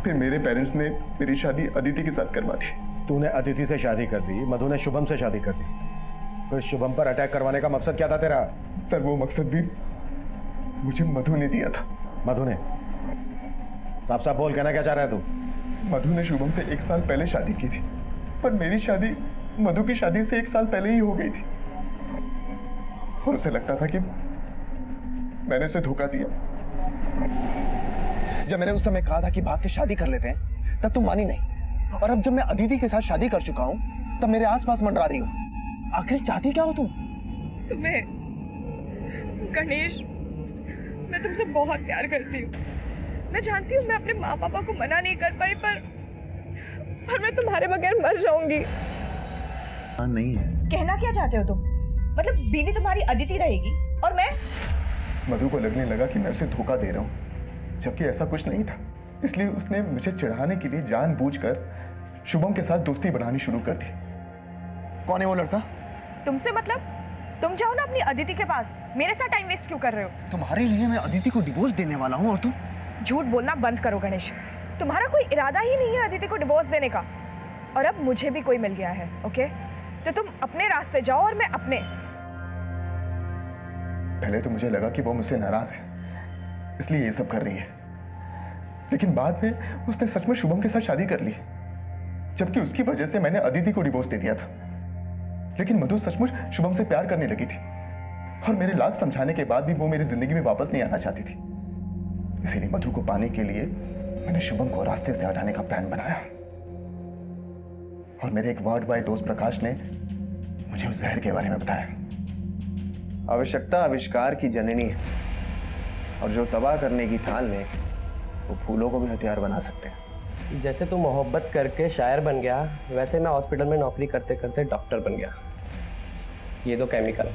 Speaker 9: फिर मेरे पेरेंट्स ने मेरी शादी अदिति के साथ करवा दी।
Speaker 3: तूने अदिति से शादी कर दी, मधु ने शुभम से शादी कर दी, तो शुभम पर अटैक करवाने का मकसद क्या था तेरा?
Speaker 9: सर वो मकसद भी मुझे मधु ने दिया था।
Speaker 3: मधु ने? साफ साफ बोल, कहना क्या चाह रहा है तू?
Speaker 9: मधु ने शुभम से 1 साल पहले शादी की थी, पर मेरी शादी मधु की शादी से 1 साल पहले ही हो गई थी, और उसे लगता था कि मैंने उसे धोखा दिया।
Speaker 15: जब मैंने उस समय कहा था कि भाग के शादी कर लेते हैं, तब तुम मानी नहीं, और अब जब मैं अदिति के साथ शादी कर चुका हूं तब मेरे आसपास मंडरा रही हो। आखिर चाहती क्या हो तुम?
Speaker 2: तुम्हें गणेश, मैं तुमसे बहुत प्यार करती हूँ। मैं जानती हूँ मैं अपने माँ पापा को मना नहीं कर पाई, पर मैं तुम्हारे बगैर मर जाऊंगी।
Speaker 15: नहीं है।
Speaker 2: कहना क्या चाहते हो तुम? मतलब बीवी तुम्हारी अदिति रहेगी और मैं?
Speaker 9: मधु को लगने लगा कि मैं उसे धोखा दे रहा हूँ, जबकि ऐसा कुछ नहीं था। इसलिए उसने मुझे चिढ़ाने के लिए जानबूझकर शुभम के साथ दोस्ती बनानी शुरू कर दी।
Speaker 15: कौन है वो लड़का?
Speaker 2: तुमसे मतलब? तुम जाओ ना अपनी अदिति के पास, मेरे साथ टाइम वेस्ट क्यों कर रहे हो?
Speaker 15: तुम्हारे लिए मैं अदिति को डिवोर्स देने वाला हूँ, और तुम?
Speaker 2: झूठ बोलना बंद करो गणेश, तुम्हारा कोई इरादा ही नहीं है अदिति को डिवोर्स देने का। और अब मुझे भी कोई मिल गया है, ओके? तो तुम अपने रास्ते जाओ और मैं अपने।
Speaker 9: पहले तो मुझे लगा कि वो मुझसे नाराज है, इसलिए ये सब कर रही है, लेकिन बाद में उसने सच में शुभम के साथ शादी कर ली, जबकि उसकी वजह से मैंने अदिति को डिवोर्स दे दिया था। लेकिन मधु सचमुच शुभम से प्यार करने लगी थी, और मेरे लाख समझाने के बाद भी वो मेरी जिंदगी में वापस नहीं आना चाहती थी। इसीलिए मधु को पाने के लिए मैंने शुभम को रास्ते से हटाने का प्लान बनाया, और मेरे एक वार्ड बॉय दोस्त प्रकाश ने मुझे उस जहर के बारे में बताया।
Speaker 15: आवश्यकता आविष्कार की जननी है। और जो तबाह करने की ठान ले वो फूलों को भी हथियार बना सकते हैं।
Speaker 16: जैसे तू मोहब्बत करके शायर बन गया, वैसे मैं हॉस्पिटल में नौकरी करते करते डॉक्टर बन गया। ये दो केमिकल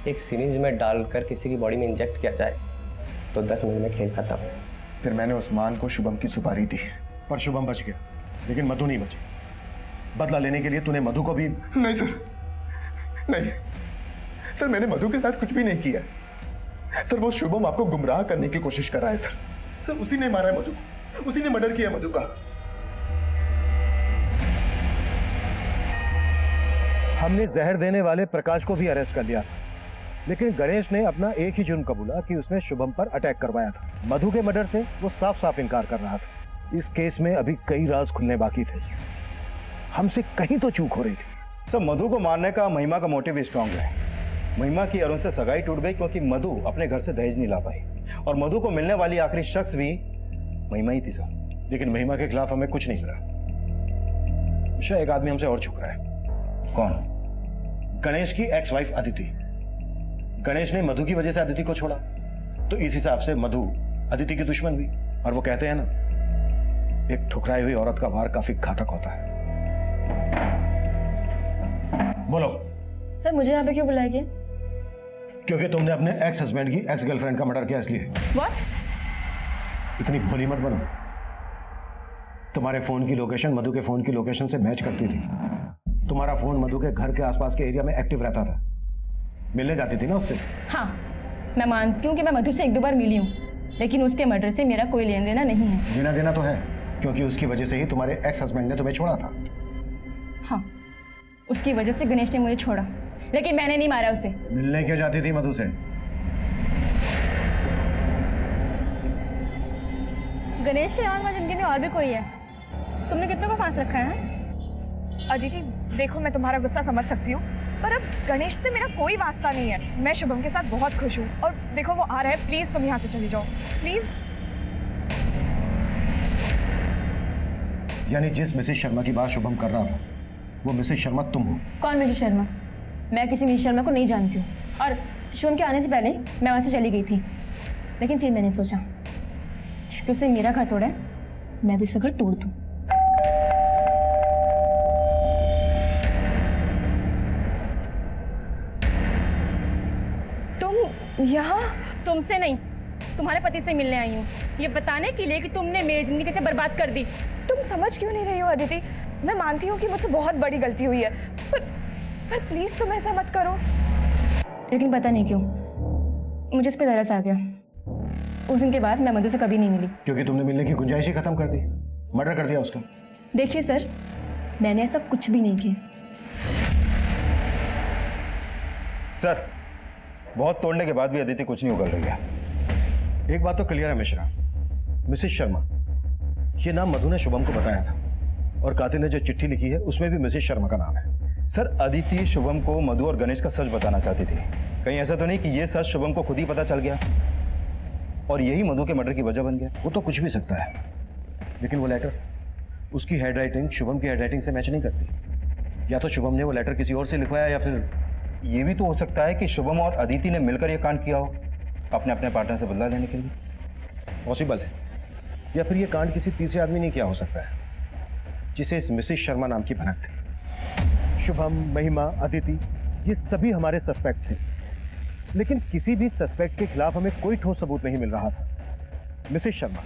Speaker 16: एक सिरिंज में डालकर किसी की बॉडी में इंजेक्ट किया जाए तो 10 मिनट में खेल खत्म।
Speaker 15: फिर मैंने उस्मान को शुभम की सुपारी दी,
Speaker 3: पर शुभम बच गया, लेकिन मधु नहीं बची। बदला लेने के लिए तूने मधु को भी।
Speaker 15: नहीं सर, नहीं सर, मैंने मधु के साथ कुछ भी नहीं किया सर। वो शुभम आपको गुमराह करने की कोशिश कर रहा है सर। सर उसी ने मारा है मधु को, उसी ने मर्डर किया मधु का।
Speaker 3: हमने जहर देने वाले प्रकाश को भी अरेस्ट कर लिया था, लेकिन गणेश ने अपना एक ही जुर्म कबूला कि उसने शुभम पर अटैक करवाया था। मधु के मर्डर से वो साफ साफ इनकार कर रहा था। इस केस में अभी कई राज खुलने बाकी थे। हमसे कहीं तो चूक हो रही थी।
Speaker 8: सर मधु को मारने का महिमा का मोटिव भी स्ट्रांग है। महिमा की अरुण से सगाई टूट गई क्योंकि मधु अपने घर से दहेज नहीं ला पाई, और मधु को मिलने वाली आखिरी शख्स भी महिमा ही थी सर।
Speaker 3: लेकिन महिमा के खिलाफ हमें कुछ नहीं मिला। मिश्रा, एक आदमी हमसे और छुप रहा है।
Speaker 8: कौन?
Speaker 3: गणेश की एक्स वाइफ अदिति। गणेश ने मधु की वजह से अदिति को छोड़ा, तो इस हिसाब से मधु अदिति की दुश्मन हुई। और वो कहते हैं ना, एक ठुकराई हुई औरत का वार काफी घातक होता है। बोलो।
Speaker 17: सर मुझे यहाँ पे क्यों बुलाया गया?
Speaker 3: क्योंकि तुमने अपने एक्स हस्बैंड की एक्स गर्लफ्रेंड का मर्डर किया, इसलिए।
Speaker 17: व्हाट?
Speaker 3: इतनी भोली मत बनो। तुम्हारे फोन की लोकेशन मधु के फोन की लोकेशन से मैच करती थी। तुम्हारा फोन मधु के घर के आसपास के एरिया में एक्टिव रहता था। मिलने जाती थी ना उससे।
Speaker 17: हाँ, मैं मानती हूँ कि मैं मधु से 1-2 बार मिली हूँ, लेकिन उसके मर्डर से मेरा कोई लेन देना नहीं है।
Speaker 3: लेना देना तो है, क्योंकि उसकी वजह से ही तुम्हारे एक्स हस्बैंड ने तुम्हें छोड़ा था।
Speaker 17: हाँ, उसकी वजह से गणेश ने मुझे छोड़ा, लेकिन मैंने नहीं मारा उसे।
Speaker 3: मिलने क्यों जाती थी मधु से?
Speaker 17: गणेश के अलावा जिंदगी में और भी कोई है। तुमने कितने को फांस रखा है?
Speaker 2: अदिति देखो, मैं तुम्हारा गुस्सा समझ सकती हूँ, पर अब गणेश से मेरा कोई वास्ता नहीं है। मैं शुभम के साथ बहुत खुश हूँ, और देखो वो आ रहा है। प्लीज तुम यहाँ से चली जाओ, प्लीज।
Speaker 3: यानी जिस मिसेस शर्मा की बात शुभम कर रहा था, वो मिसेस शर्मा तुम हो?
Speaker 17: कौन मिसेस शर्मा? मैं किसी मिसेस शर्मा को नहीं जानती हूँ, और शुभम के आने से पहले मैं वहाँ से चली गई थी। लेकिन फिर मैंने सोचा, जैसे उसने मेरा घर तोड़ा है, मैं भी उसका घर तोड़ दूँ।
Speaker 2: यहाँ?
Speaker 17: तुमसे नहीं, तुम्हारे पति से मिलने आई हूँ, ये बताने के लिए कि तुमने मेरी जिंदगी कैसे बर्बाद कर दी।
Speaker 2: तुम समझ क्यों नहीं रही हो अदिति? मैं मानती हूँ कि मुझसे बहुत बड़ी गलती हुई है, पर प्लीज तुम ऐसा मत करो।
Speaker 17: लेकिन पता नहीं क्यों मुझे इस पे तरस आ गया। उस दिन के बाद मैं मधु से कभी नहीं मिली।
Speaker 3: क्योंकि तुमने मिलने की गुंजाइश ही खत्म कर दी, मर्डर कर दिया उसका।
Speaker 17: देखिए सर, मैंने ऐसा कुछ भी नहीं किया।
Speaker 8: सर बहुत तोड़ने के बाद भी अदिति कुछ नहीं उगल रही है।
Speaker 3: एक बात तो क्लियर है मिश्रा, मिसेस शर्मा ये नाम मधु ने शुभम को बताया था, और कातिल ने जो चिट्ठी लिखी है उसमें भी मिसेस शर्मा का नाम है।
Speaker 8: सर अदिति शुभम को मधु और गणेश का सच बताना चाहती थी। कहीं ऐसा तो नहीं कि ये सच शुभम को खुद ही पता चल गया और यही मधु के मर्डर की वजह बन गया?
Speaker 3: वो तो कुछ भी सकता है, लेकिन वो लेटर, उसकी हैंडराइटिंग शुभम की हैंडराइटिंग से मैच नहीं करती। या तो शुभम ने वो लेटर किसी और से लिखवाया, या फिर
Speaker 8: ये भी तो हो सकता है कि शुभम और अदिति ने मिलकर ये कांड किया हो, अपने अपने पार्टनर से बदला लेने के लिए।
Speaker 3: पॉसिबल है। या फिर ये कांड किसी तीसरे आदमी ने किया हो सकता है, जिसे इस मिसेस शर्मा नाम की भनक थी। शुभम, महिमा, अदिति, ये सभी हमारे सस्पेक्ट थे, लेकिन किसी भी सस्पेक्ट के खिलाफ हमें कोई ठोस सबूत नहीं मिल रहा था। मिसेस शर्मा,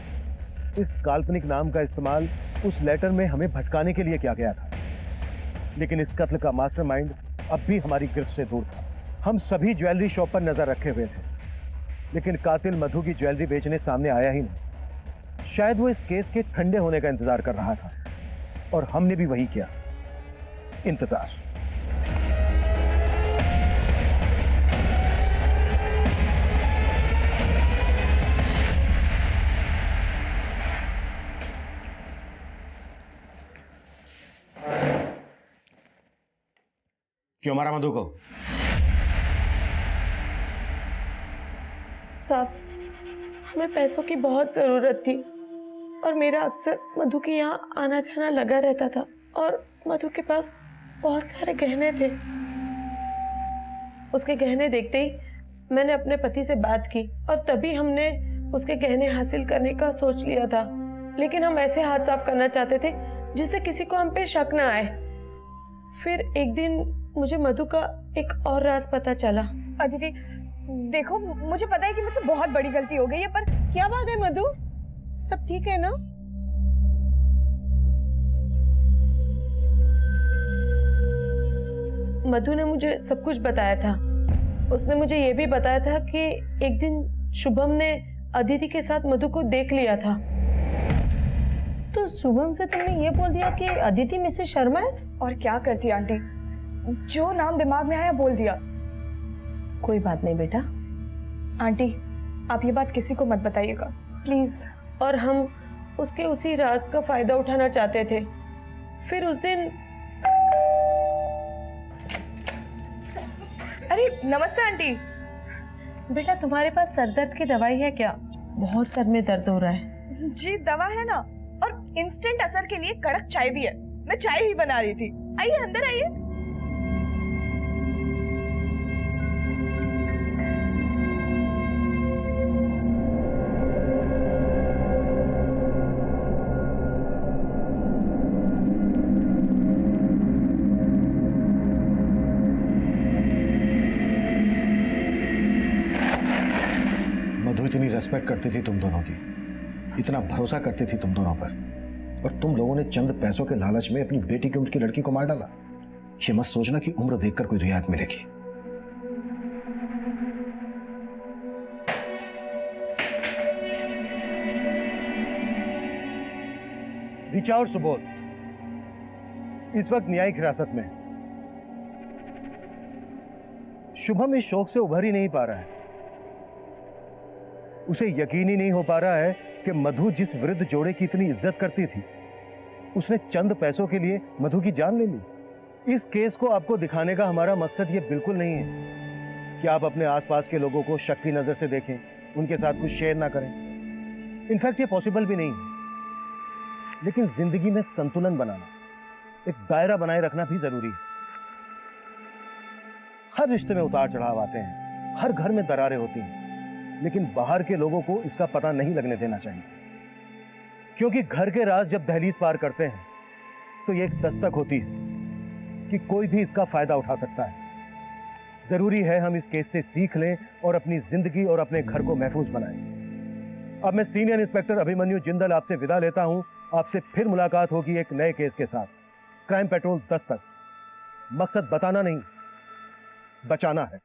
Speaker 3: इस काल्पनिक नाम का इस्तेमाल उस लेटर में हमें भटकाने के लिए किया गया था, लेकिन इस कत्ल का मास्टरमाइंड अब भी हमारी गिरफ्त से दूर था। हम सभी ज्वेलरी शॉप पर नजर रखे हुए थे, लेकिन कातिल मधु की ज्वेलरी बेचने सामने आया ही नहीं। शायद वो इस केस के ठंडे होने का इंतजार कर रहा था, और हमने भी वही किया, इंतजार। क्यों मारा मधु को?
Speaker 18: साहब, हमें पैसों की बहुत ज़रूरत थी, और मेरा अक्सर मधु के यहाँ आना जाना लगा रहता था, और मधु के पास बहुत सारे गहने थे। उसके गहने देखते ही मैंने अपने पति से बात की और तभी हमने उसके गहने हासिल करने का सोच लिया था, लेकिन हम ऐसे हाथ साफ करना चाहते थे जिससे किसी को हम पे शक ना आए। फिर एक दिन मुझे मधु का एक और राज पता चला।
Speaker 2: अदिति देखो, मुझे पता है कि मुझसे बहुत बड़ी गलती हो गई है, पर
Speaker 18: क्या बात है मधु, सब ठीक है ना? मधु ने मुझे सब कुछ बताया था। उसने मुझे यह भी बताया था कि एक दिन शुभम ने अदिति के साथ मधु को देख लिया था। तो शुभम से तुमने ये बोल दिया कि अदिति मिसेस शर्मा है?
Speaker 2: और क्या करती आंटी, जो नाम दिमाग में आया बोल दिया।
Speaker 18: कोई बात नहीं बेटा।
Speaker 2: आंटी आप ये बात किसी को मत बताइएगा प्लीज।
Speaker 18: और हम उसके उसी राज का फायदा उठाना चाहते थे। फिर उस दिन
Speaker 2: अरे नमस्ते आंटी।
Speaker 18: बेटा तुम्हारे पास सरदर्द की दवाई है क्या? बहुत सर में दर्द हो रहा है।
Speaker 2: जी दवा है ना, और इंस्टेंट असर के लिए कड़क चाय भी है। मैं चाय ही बना रही थी। आइए अंदर आइए।
Speaker 4: मधु इतनी रेस्पेक्ट करती थी तुम दोनों की, इतना भरोसा करती थी तुम दोनों पर, और तुम लोगों ने चंद पैसों के लालच में अपनी बेटी की उम्र की लड़की को मार डाला। ये मत सोचना कि उम्र देखकर कोई रियायत मिलेगी।
Speaker 3: ऋचा और सुबोध इस वक्त न्यायिक हिरासत में। शुभम इस शौक से उभर ही नहीं पा रहा है। उसे यकीन ही नहीं हो पा रहा है कि मधु जिस वृद्ध जोड़े की इतनी इज्जत करती थी, उसने चंद पैसों के लिए मधु की जान ले ली। इस केस को आपको दिखाने का हमारा मकसद ये बिल्कुल नहीं है कि आप अपने आसपास के लोगों को शक की नजर से देखें, उनके साथ कुछ शेयर ना करें। इनफैक्ट ये पॉसिबल भी नहीं है। लेकिन जिंदगी में संतुलन बनाना, एक दायरा बनाए रखना भी जरूरी है। हर रिश्ते में उतार चढ़ाव आते हैं, हर घर में दरारें होती हैं, लेकिन बाहर के लोगों को इसका पता नहीं लगने देना चाहिए, क्योंकि घर के राज जब दहलीज पार करते हैं तो ये एक दस्तक होती है कि कोई भी इसका फायदा उठा सकता है। जरूरी है हम इस केस से सीख लें और अपनी जिंदगी और अपने घर को महफूज बनाएं। अब मैं सीनियर इंस्पेक्टर अभिमन्यु जिंदल आपसे विदा लेता हूं। आपसे फिर मुलाकात होगी एक नए केस के साथ। क्राइम पेट्रोल दस्तक, मकसद बताना नहीं, बचाना है।